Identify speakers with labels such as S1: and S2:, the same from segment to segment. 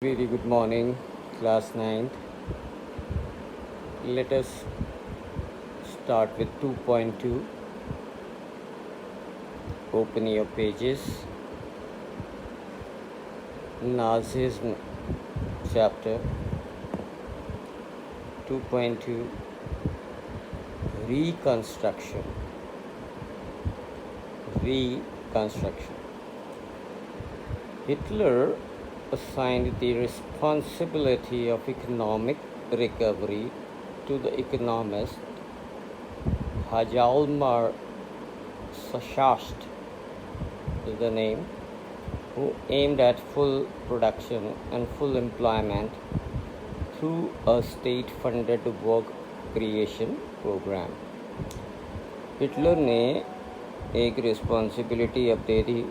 S1: Very good morning, class 9th. Let us start with 2.2. Open your pages. Nazism chapter 2.2 Reconstruction. Hitler assigned the responsibility of economic recovery to the economist Hjalmar Schacht is the name, who aimed at full production and full employment through a state-funded work creation program. Hitler ने एक responsibility अब दे दी।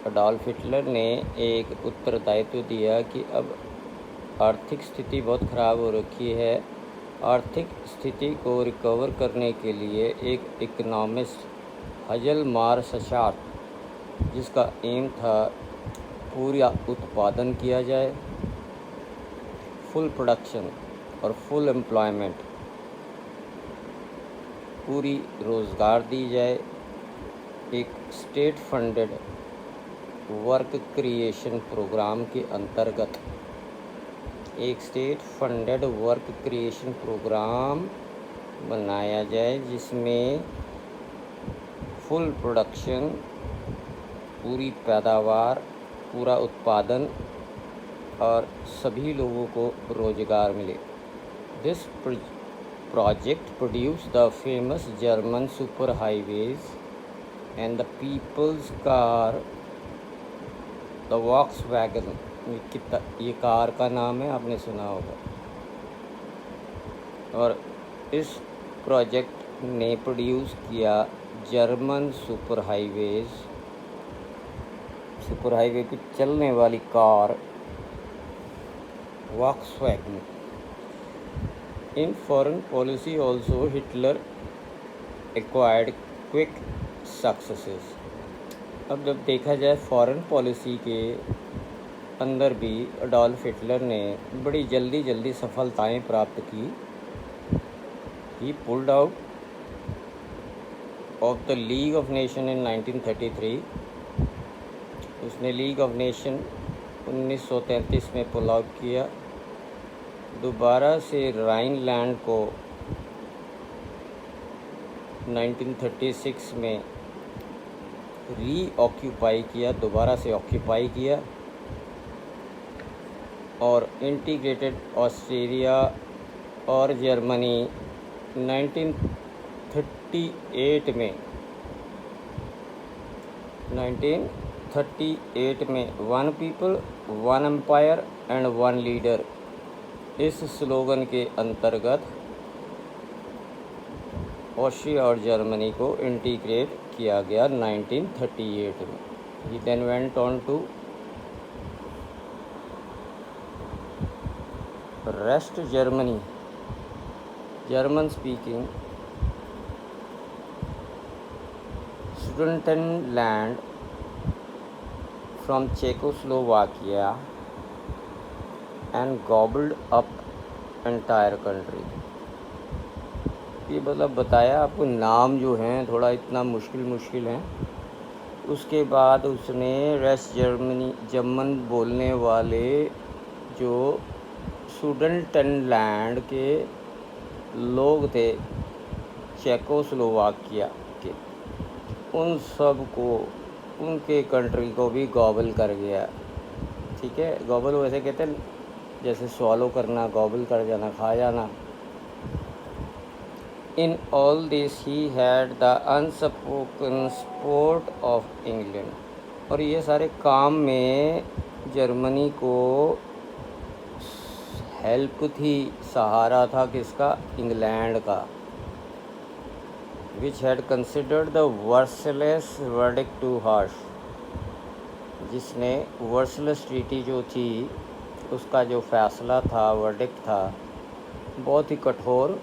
S1: Adolf Hitler ने एक उत्तरदायित्व दिया कि अब आर्थिक स्थिति बहुत ख़राब हो रखी है। आर्थिक स्थिति को रिकवर करने के लिए एक इकोनॉमिस्ट हजलमार सशार्ट, जिसका एम था पूरा उत्पादन किया जाए, फुल प्रोडक्शन और फुल एम्प्लॉयमेंट, पूरी रोज़गार दी जाए, एक state funded work creation programme के अंतर्गत एक state funded work creation programme बनाया जाए, जिसमें फुल प्रोडक्शन, पूरी पैदावार, पूरा उत्पादन और सभी लोगों को रोजगार मिले। This project produced the famous German superhighways and the people's car, the Volkswagen। ये कार का नाम है, आपने सुना होगा। और इस प्रोजेक्ट ने प्रोड्यूस किया जर्मन सुपर हाईवे पे चलने वाली car Volkswagen. In foreign policy also, Hitler acquired quick successes। अब जब देखा जाए फॉरेन पॉलिसी के अंदर भी अडॉल्फ हिटलर ने बड़ी जल्दी सफलताएं प्राप्त की। He pulled out of the League of Nations in 1933। उसने लीग ऑफ नेशन 1933 में पुल आउट किया। दोबारा से राइनलैंड को 1936 में रीऑक्यूपाई किया, दोबारा से ऑक्यूपाई किया। और इंटीग्रेटेड ऑस्ट्रेलिया और जर्मनी 1938 में one people, one empire and one leader, इस स्लोगन के अंतर्गत ऑस्ट्रिया और जर्मनी को इंटीग्रेट किया गया 1938 में। He then went on to wrest Germany, German speaking Sudetenland from Czechoslovakia and gobbled up entire country। ये मतलब बताया आपको, नाम जो हैं थोड़ा इतना मुश्किल हैं। उसके बाद उसने वेस्ट जर्मन बोलने वाले जो सुडेटनलैंड के लोग थे, चेकोस्लोवाकिया के, उन सब को, उनके कंट्री को भी गॉबल कर गया। ठीक है, गॉबल वैसे कहते हैं जैसे स्वॉलो करना, गॉबल कर जाना, खा जाना। In all this he had the unspoken support of England. और ये सारे काम में जर्मनी को हेल्प थी, सहारा था किसका? इंग्लैंड का। which had considered the Versailles verdict too harsh। जिसने वर्सलेस ट्रीटी जो थी उसका जो फैसला था, वर्डिक्ट था, बहुत ही कठोर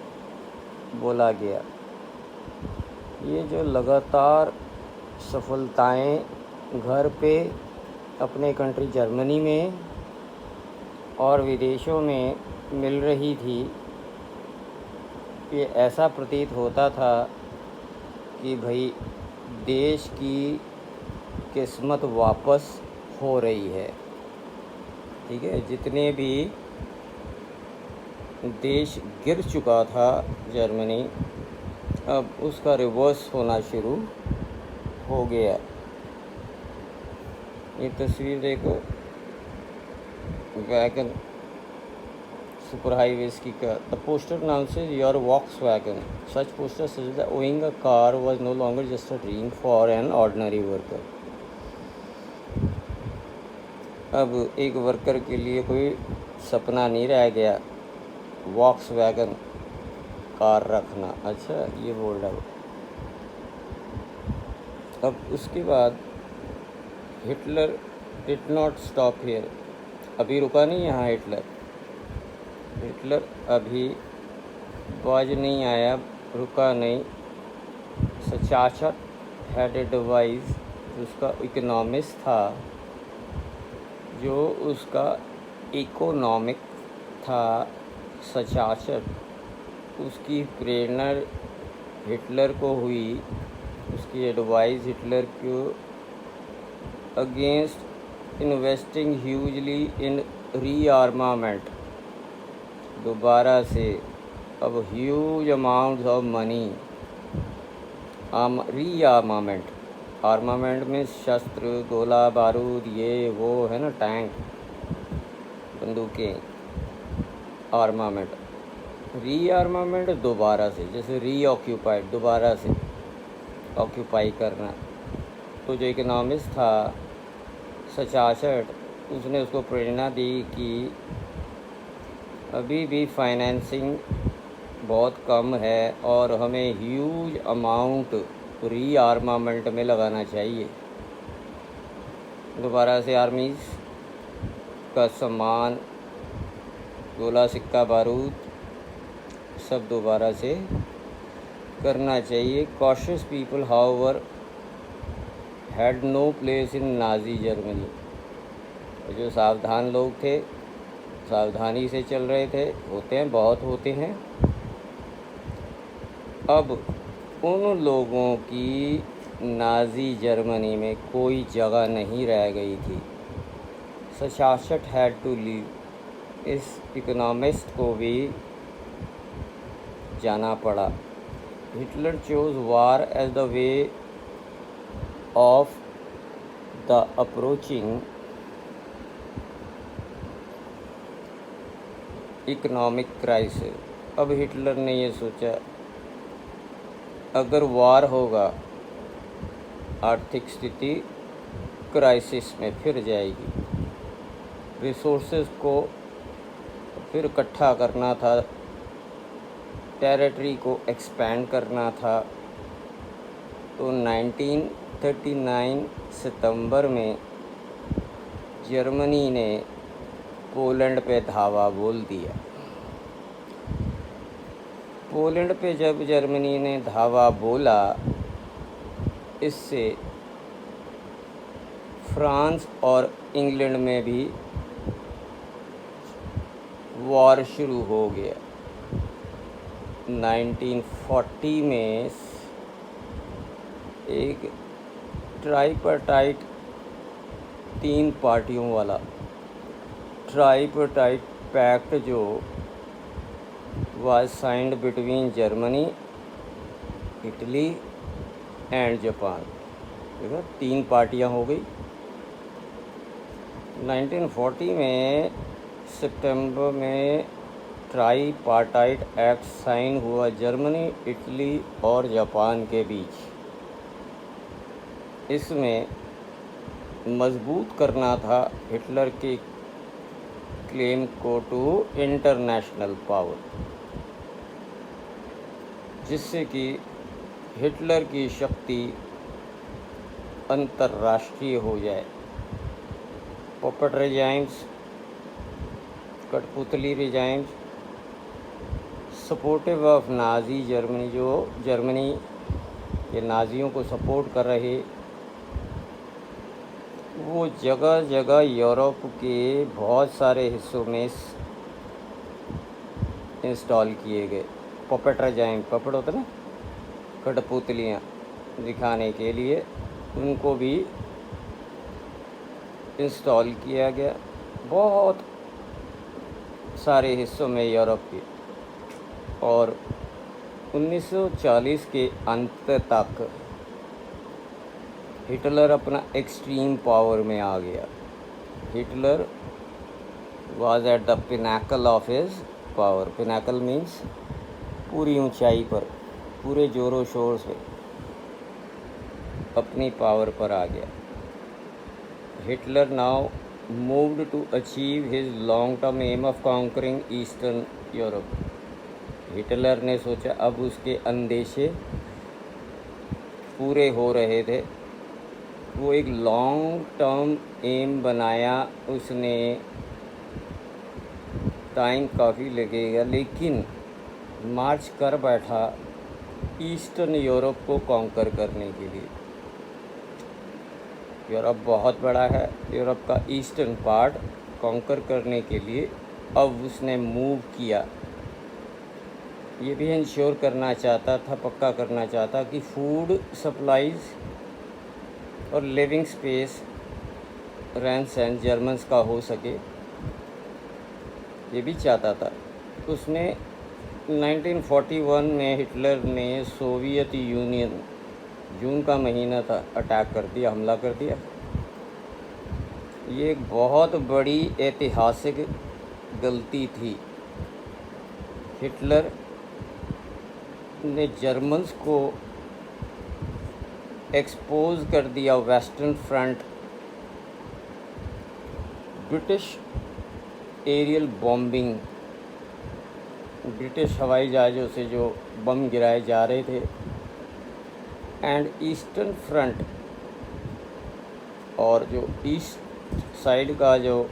S1: बोला गया। ये जो लगातार सफलताएं घर पे अपने कंट्री जर्मनी में और विदेशों में मिल रही थी, ये ऐसा प्रतीत होता था कि भाई देश की किस्मत वापस हो रही है। ठीक है, जितने भी देश गिर चुका था जर्मनी, अब उसका रिवर्स होना शुरू हो गया। ये तस्वीर देखो, वैगन सुपर हाईवेज की car. The poster announces your Volkswagen. Such posters suggest that owning a car was no longer just a dream for an ordinary worker. अब एक वर्कर के लिए कोई सपना नहीं रह गया वॉक्सवैगन कार रखना। अच्छा, ये बोल रहा है। अब उसके बाद Hitler did not stop here. अभी रुका नहीं यहाँ हिटलर अभी बाज नहीं आया, रुका नहीं। सचाचर हैड एडवाइज, उसका इकोनॉमिस्ट था, जो उसका इकोनॉमिक था सचाचर, उसकी प्रेरणा हिटलर को हुई, उसकी एडवाइस हिटलर को अगेंस्ट इन्वेस्टिंग ह्यूजली इन रीआर्मामेंट। दोबारा से अब huge amounts of money, rearmament, armament में शस्त्र, गोला बारूद, ये वो है ना, टैंक, बंदूकें, आर्मामेंट। रीआर्मामेंट दोबारा से, जैसे रीऑक्यूपाइड, दोबारा से ऑक्यूपाई करना। तो जो इकोनॉमिस्ट था सचाचर, उसने उसको प्रेरणा दी कि अभी भी फाइनेंसिंग बहुत कम है और हमें ह्यूज अमाउंट रीआर्मामेंट में लगाना चाहिए। दोबारा से आर्मीज़ का सामान, गोला, सिक्का, बारूद, सब दोबारा से करना चाहिए। Cautious people however had no place in Nazi Germany. जो सावधान लोग थे, सावधानी से चल रहे थे, होते हैं, बहुत होते हैं। अब उन लोगों की नाजी जर्मनी में कोई जगह नहीं रह गई थी। सचाचर हैड टू लीव। इस इकोनॉमिस्ट को भी जाना पड़ा। Hitler chose war as the way of the approaching economic crisis. अब हिटलर ने ये सोचा, अगर वार होगा, आर्थिक स्थिति क्राइसिस में फिर जाएगी। रिसोर्सेज को फिर इकट्ठा करना था, टेरिटरी को एक्सपेंड करना था। तो 1939 सितंबर में जर्मनी ने पोलैंड पे धावा बोल दिया। पोलैंड पे जब जर्मनी ने धावा बोला, इससे फ्रांस और इंग्लैंड में भी वॉर शुरू हो गया। 1940 में एक ट्राइपार्टाइट, 3 पार्टियों वाला ट्राइपार्टाइट पैक्ट जो was signed between Germany, Italy and Japan। देखो 3 पार्टियां हो गई। 1940 में सितंबर में ट्राइपार्टाइट एक्ट साइन हुआ जर्मनी, इटली और जापान के बीच। इसमें मजबूत करना था हिटलर के क्लेम को टू इंटरनेशनल पावर, जिससे कि हिटलर की शक्ति अंतर्राष्ट्रीय हो जाए। पॉपेट रिजाइम्स, कठपुतली regimes, supportive of Nazi Germany, जो जर्मनी के नाजियों को सपोर्ट कर रहे, वो जगह जगह यूरोप के बहुत सारे हिस्सों में इंस्टॉल किए गए। पपेट रजाइन, पपेट होता ना, कठपुतलियाँ दिखाने के लिए, उनको भी इंस्टॉल किया गया बहुत सारे हिस्सों में यूरोप के। और 1940 के अंत तक हिटलर अपना एक्सट्रीम पावर में आ गया। Hitler was at the Pinnacle of his power. Pinnacle means पूरी ऊंचाई पर, पूरे ज़ोरों शोर से अपनी पावर पर आ गया। Hitler now moved to achieve his long term aim of conquering eastern Europe. Hitler ने सोचा अब उसके अंदेशे पूरे हो रहे थे। वो एक लॉन्ग टर्म एम बनाया उसने, टाइम काफ़ी लगेगा, लेकिन मार्च कर बैठा ईस्टर्न यूरोप को कॉन्कर करने के लिए। यूरोप बहुत बड़ा है, यूरोप का ईस्टर्न पार्ट कॉन्कर करने के लिए अब उसने मूव किया। ये भी इंश्योर करना चाहता था, पक्का करना चाहता कि फूड सप्लाईज और लिविंग स्पेस रहन सहन जर्मन्स का हो सके, ये भी चाहता था। उसने 1941 में हिटलर ने सोवियत यूनियन, जून का महीना था, अटैक कर दिया, हमला कर दिया। ये एक बहुत बड़ी ऐतिहासिक गलती थी। हिटलर ने जर्मन्स को एक्सपोज कर दिया western front. British aerial bombing, British हवाई जहाज़ों से जो बम गिराए जा रहे थे, एंड ईस्टर्न फ्रंट, और जो ईस्ट साइड का जो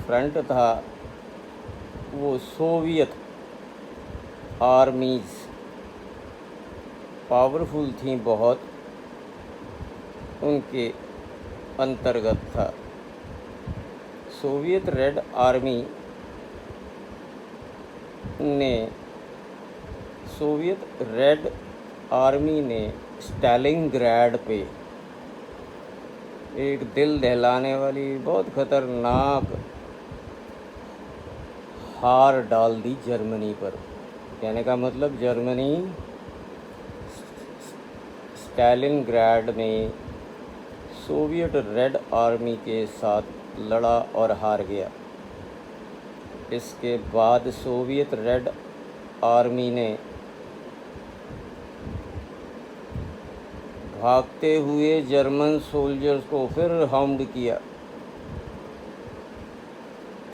S1: फ्रंट था वो सोवियत आर्मीज़ पावरफुल थी बहुत, उनके अंतर्गत था। सोवियत रेड आर्मी ने स्टालिनग्राड पे एक दिल दहलाने वाली बहुत ख़तरनाक हार डाल दी जर्मनी पर। कहने का मतलब जर्मनी स्टालिनग्राड में सोवियत रेड आर्मी के साथ लड़ा और हार गया। इसके बाद सोवियत रेड आर्मी ने भागते हुए जर्मन सोल्जर्स को फिर हाउंड किया,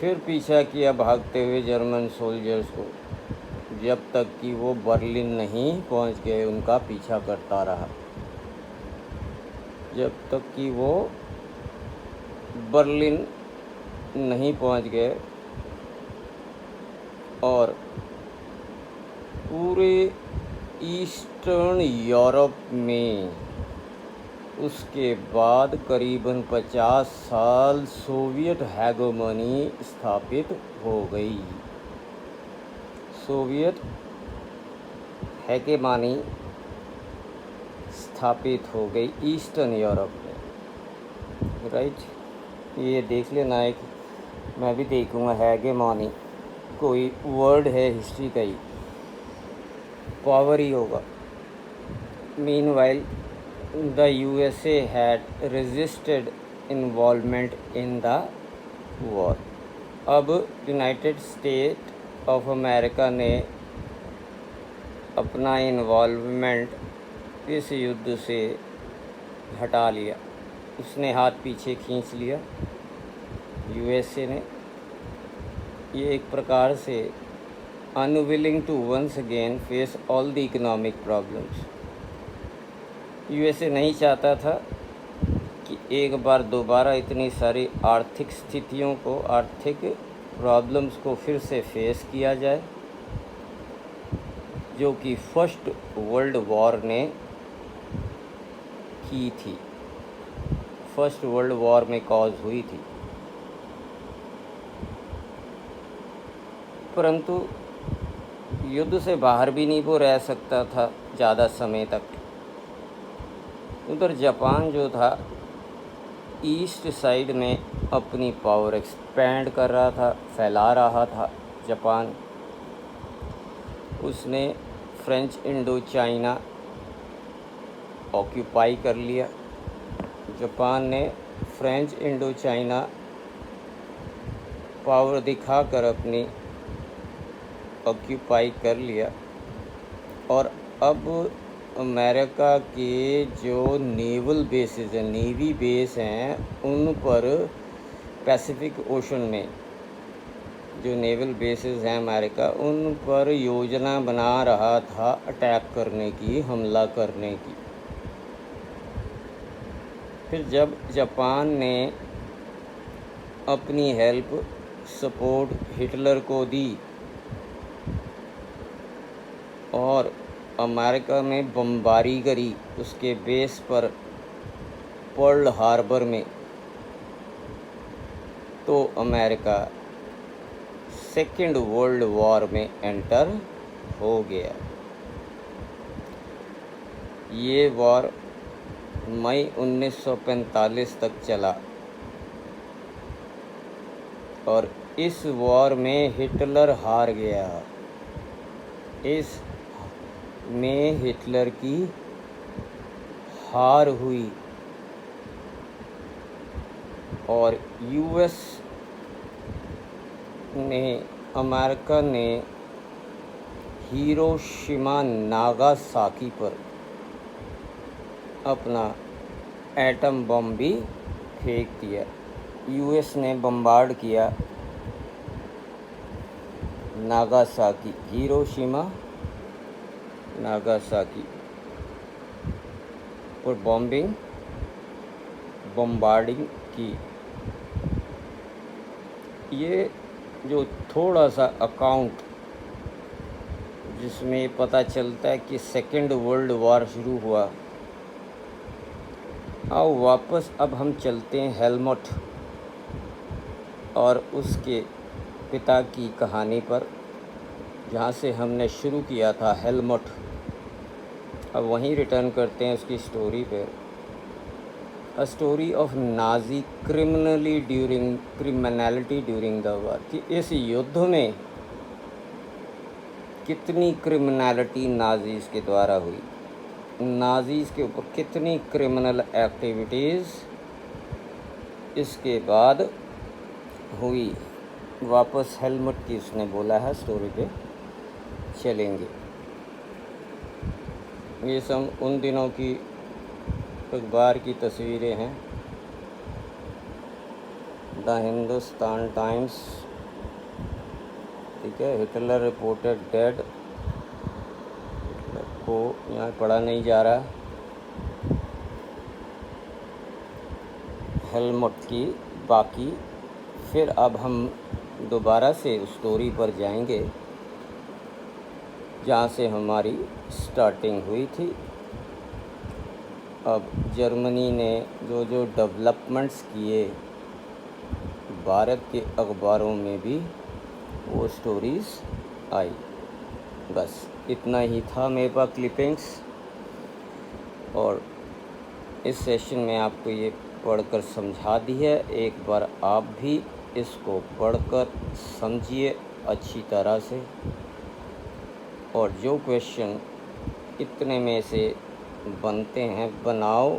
S1: फिर पीछा किया भागते हुए जर्मन सोल्जर्स को, जब तक कि वो बर्लिन नहीं पहुंच गए। उनका पीछा करता रहा जब तक कि वो बर्लिन नहीं पहुंच गए। और पूरे ईस्टर्न यूरोप में उसके बाद करीबन 50 साल सोवियत हेगेमनी स्थापित हो गई। सोवियत हेगेमनी स्थापित हो गई ईस्टर्न यूरोप में, राइट। ये देख लेना, एक मैं भी देखूँगा, हेगेमनी कोई वर्ड है हिस्ट्री का ही, पावर ही होगा। Meanwhile the USA had resisted involvement in the war। अब यूनाइटेड स्टेट ऑफ अमेरिका ने अपना इन्वॉल्वमेंट इस युद्ध से हटा लिया, उसने हाथ पीछे खींच लिया USA ने। ये एक प्रकार से unwilling to once again face all the economic problems. USA नहीं चाहता था कि एक बार दोबारा इतनी सारी आर्थिक स्थितियों को, आर्थिक प्रॉब्लम्स को फिर से फेस किया जाए, जो कि फर्स्ट वर्ल्ड वॉर ने की थी। फर्स्ट वर्ल्ड वॉर में कॉज हुई थी। परंतु युद्ध से बाहर भी नहीं वो रह सकता था ज़्यादा समय तक। उधर जापान जो था ईस्ट साइड में अपनी पावर एक्सपेंड कर रहा था, फैला रहा था। जापान उसने फ्रेंच इंडो चाइना ऑक्यूपाई कर लिया। जापान ने फ्रेंच इंडो चाइना पावर दिखाकर अपनी ऑक्यूपाई कर लिया। और अब अमेरिका के जो नेवल बेसेस हैं, नेवी बेस हैं, उन पर पैसिफिक ओशन में जो नेवल बेसेस हैं अमेरिका, उन पर योजना बना रहा था अटैक करने की, हमला करने की। फिर जब जापान ने अपनी हेल्प सपोर्ट हिटलर को दी और अमेरिका में बमबारी करी उसके बेस पर पर्ल हार्बर में, तो अमेरिका सेकेंड वर्ल्ड वॉर में एंटर हो गया। ये वॉर मई 1945 तक चला और इस वॉर में हिटलर हार गया। इस में हिटलर की हार हुई और यूएस ने, अमेरिका ने हिरोशिमा नागासाकी पर अपना एटम बम भी फेंक दिया। यूएस ने बम्बार्ड किया नागासाकी, हिरोशिमा नागासाकी और बम्बार्डिंग की। ये जो थोड़ा सा अकाउंट जिसमें पता चलता है कि सेकेंड वर्ल्ड वॉर शुरू हुआ। आओ वापस अब हम चलते हैं हेलमट और उसके पिता की कहानी पर, जहाँ से हमने शुरू किया था हेलमट। अब वहीं रिटर्न करते हैं उसकी स्टोरी पे। A story of Nazi criminality during the war, कि इस युद्ध में कितनी क्रिमिनलिटी नाजीज़ के द्वारा हुई, नाजीज़ के ऊपर कितनी क्रिमिनल एक्टिविटीज़ इसके बाद हुई। वापस हेलमट की उसने बोला है स्टोरी पे चलेंगे। ये सब उन दिनों की अखबार की तस्वीरें हैं। द हिंदुस्तान टाइम्स, ठीक है। हिटलर रिपोर्टेड डेड, हिटलर को यहाँ पढ़ा नहीं जा रहा। हेलमट की बाकी फिर अब हम दोबारा से उस स्टोरी पर जाएंगे जहाँ से हमारी स्टार्टिंग हुई थी। अब जर्मनी ने जो जो डेवलपमेंट्स किए, भारत के अखबारों में भी वो स्टोरीज़ आई। बस इतना ही था मेरे पास क्लिपिंग्स, और इस सेशन में आपको ये पढ़कर समझा दी है। एक बार आप भी इसको पढ़कर समझिए अच्छी तरह से, और जो क्वेश्चन इतने में से बनते हैं बनाओ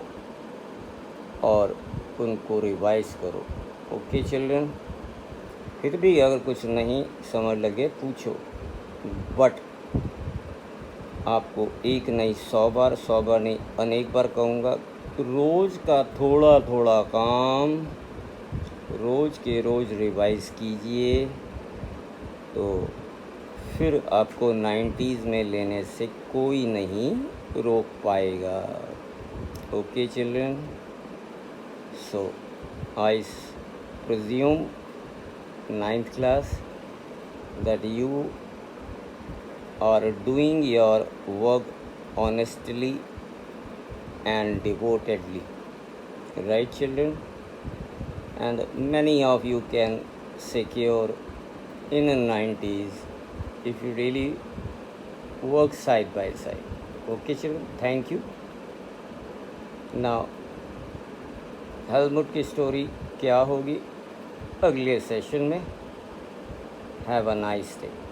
S1: और उनको रिवाइज करो। ओके चिल्ड्रन, फिर भी अगर कुछ नहीं समझ लगे पूछो, बट आपको एक नहीं 100 बार नहीं अनेक बार कहूँगा, रोज़ का थोड़ा थोड़ा काम रोज़ के रोज़ रिवाइज कीजिए, तो फिर आपको 90s में लेने से कोई नहीं रोक पाएगा। Okay children, so I presume 9th class that you are doing your work honestly and devotedly. right children? And many of you can secure in the 90s if you really work side by side. Okay children, thank you. Now Helmut की story क्या होगी अगले session में. Have a nice day.